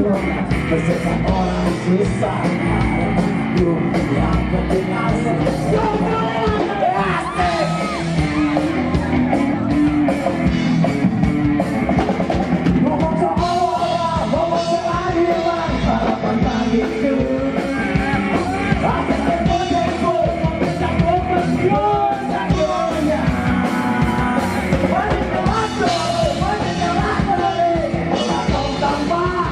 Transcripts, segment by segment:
Beserta orang susah hidup yang penting asik. Ngomong soal Allah, ngomong soal iman, harapan bagiku. Asik tempo-tempo, tempo pensiun satunya. Wanita waktu, wanita waktu, atau tambah.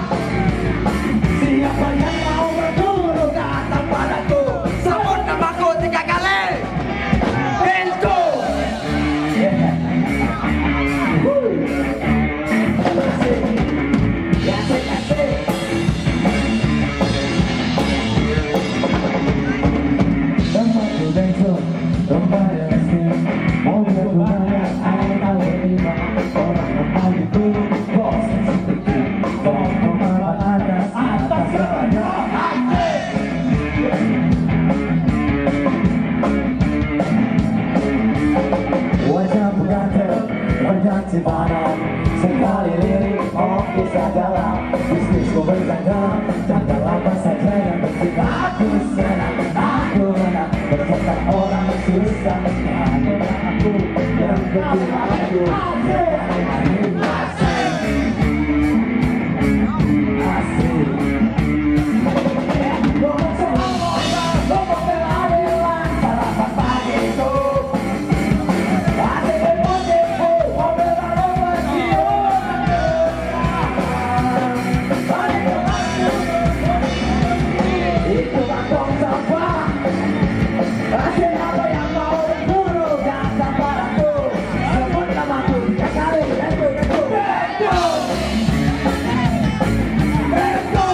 Siapa yang mau berguru kata padaku, sebut namaku 3 kali. Pintu. Asik, asik. Tempatku bensin, tempat yang asing. Mobil banyak, air tahu lima. Orang membagiku, bos seperti bos nomor atas saja. Wajah pengantin, wajah simpanan. Sekali lirik, oke sajalah. Bisnisku berjalan, jaga apa saja yang penting aku senang. Aku menang, berkata orang susah. Hanya aku, yang penting aku. Asik. Ngomong soal Allah, ngomong keadilan, harapan bagiku. Asik tempo-tempo, mobil baru pensiun. Itu kantong sampah. Asik apa yang mau berburu kata padaku, sebut namaku 3 kali. Let's go.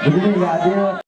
Begini nggak adil.